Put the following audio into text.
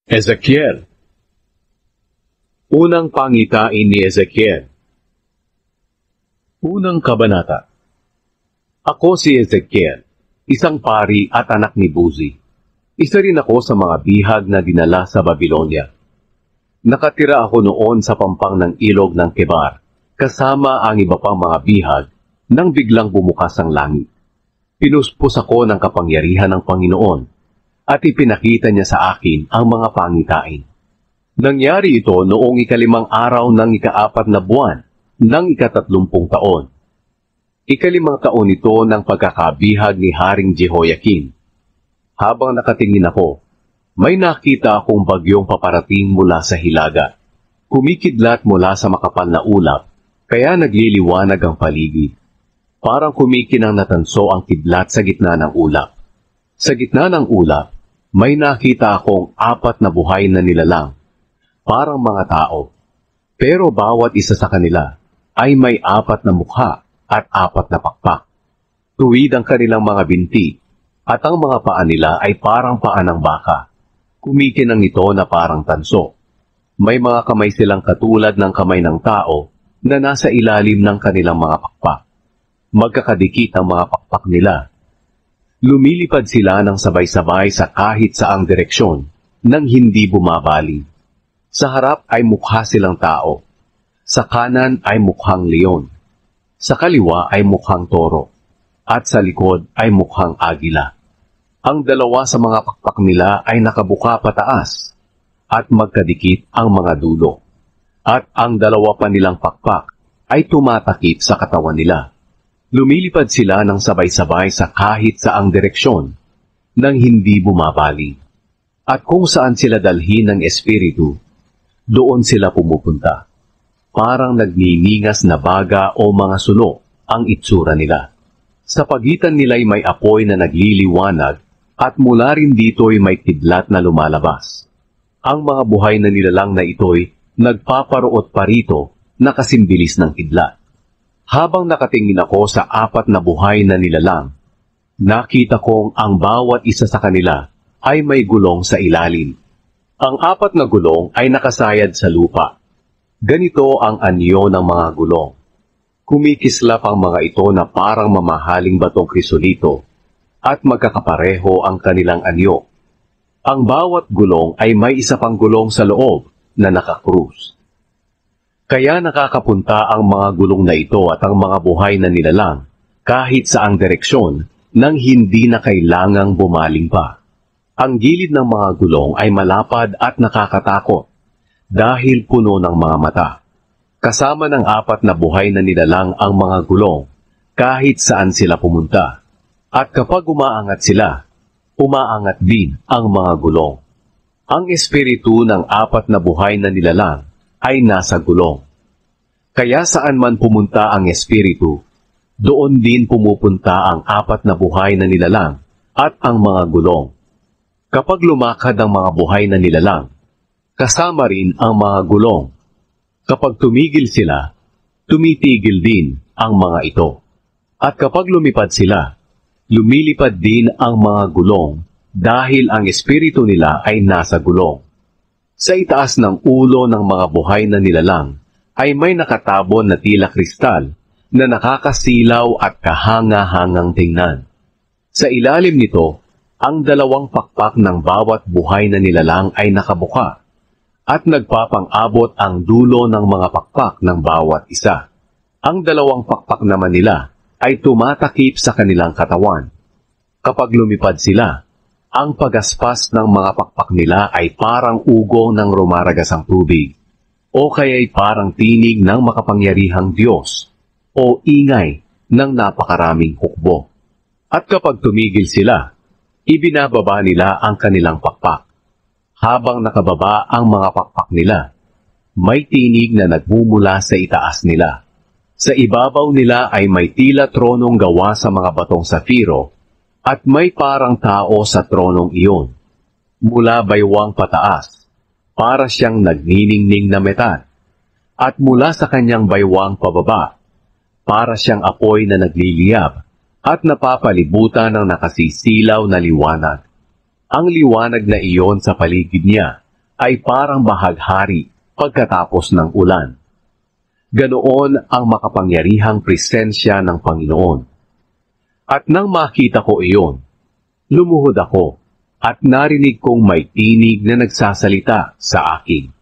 Ezekiel. Unang pangitain ni Ezekiel. Unang kabanata. Ako si Ezekiel, isang pari at anak ni Buzi. Isa rin ako sa mga bihag na dinala sa Babylonia. Nakatira ako noon sa pampang ng ilog ng Kebar, kasama ang iba pang mga bihag, nang biglang bumukas ang langit. Pinuspos ako ng kapangyarihan ng Panginoon, at ipinakita niya sa akin ang mga pangitain. Nangyari ito noong 5 araw ng 4 na buwan ng 30 taon. 5 taon ito ng pagkakabihag ni Haring Jehoiakim. Habang nakatingin ako, may nakita akong bagyong paparating mula sa hilaga. Kumikidlat mula sa makapal na ulap, kaya nagliliwanag ang paligid. Parang kumikinang natanso ang kidlat sa gitna ng ulap. Sa gitna ng ulap, may nakita akong 4 na buhay na nilalang, parang mga tao. Pero bawat isa sa kanila ay may 4 na mukha at 4 na pakpak. Tuwid ang kanilang mga binti, at ang mga paa nila ay parang paa ng baka. Kumikinang ito na parang tanso. May mga kamay silang katulad ng kamay ng tao na nasa ilalim ng kanilang mga pakpak. Magkakadikit ang mga pakpak nila. Lumilipad sila ng sabay-sabay sa kahit saang direksyon nang hindi bumabali. Sa harap ay mukha silang tao. Sa kanan ay mukhang leon. Sa kaliwa ay mukhang toro. At sa likod ay mukhang agila. Ang dalawa sa mga pakpak nila ay nakabuka pataas at magkadikit ang mga dulo. At ang dalawa pa nilang pakpak ay tumatakip sa katawan nila. Lumilipad sila ng sabay-sabay sa kahit saang direksyon nang hindi bumabali. At kung saan sila dalhin ng espiritu, doon sila pumupunta. Parang nagniningas na baga o mga sulo ang itsura nila. Sa pagitan nila'y may apoy na nagliliwanag at mula rin dito'y may kidlat na lumalabas. Ang mga buhay na nilalang na ito'y nagpaparuot pa rito na kasimbilis ng kidlat. Habang nakatingin ako sa 4 na buhay na nilalang, nakita kong ang bawat isa sa kanila ay may gulong sa ilalim. Ang 4 na gulong ay nakasayad sa lupa. Ganito ang anyo ng mga gulong. Kumikislap ang mga ito na parang mamahaling batong krisolito at magkakapareho ang kanilang anyo. Ang bawat gulong ay may isa pang gulong sa loob na nakakrus. Kaya nakakapunta ang mga gulong na ito at ang mga buhay na nilalang kahit saang direksyon nang hindi na kailangang bumaling pa. Ang gilid ng mga gulong ay malapad at nakakatakot dahil puno ng mga mata. Kasama ng 4 na buhay na nilalang ang mga gulong kahit saan sila pumunta. At kapag umaangat sila, umaangat din ang mga gulong. Ang espiritu ng 4 na buhay na nilalang ay nasa gulong. Kaya saan man pumunta ang espiritu, doon din pumupunta ang 4 na buhay na nilalang at ang mga gulong. Kapag lumakad ang mga buhay na nilalang, kasama rin ang mga gulong. Kapag tumigil sila, tumitigil din ang mga ito. At kapag lumipad sila, lumilipad din ang mga gulong dahil ang espiritu nila ay nasa gulong. Sa itaas ng ulo ng mga buhay na nilalang ay may nakatabon na tila kristal na nakakasilaw at kahanga-hangang tingnan. Sa ilalim nito, ang 2 pakpak ng bawat buhay na nilalang ay nakabuka at nagpapang-abot ang dulo ng mga pakpak ng bawat isa. Ang 2 pakpak naman nila ay tumatakip sa kanilang katawan. Kapag lumipad sila, ang pagaspas ng mga pakpak nila ay parang ugong ng rumaragasang tubig, o kaya'y parang tinig ng makapangyarihang Diyos, o ingay ng napakaraming hukbo. At kapag tumigil sila, ibinababa nila ang kanilang pakpak. Habang nakababa ang mga pakpak nila, may tinig na nagmumula sa itaas nila. Sa ibabaw nila ay may tila tronong gawa sa mga batong safiro, at may parang tao sa tronong iyon. Mula baywang pataas, para siyang nagniningning na metal, at mula sa kanyang baywang pababa, para siyang apoy na nagliliyab, at napapalibutan ng nakasisilaw na liwanag. Ang liwanag na iyon sa paligid niya ay parang bahaghari pagkatapos ng ulan. Ganoon ang makapangyarihang presensya ng Panginoon. At nang makita ko iyon, lumuhod ako at narinig kong may tinig na nagsasalita sa akin.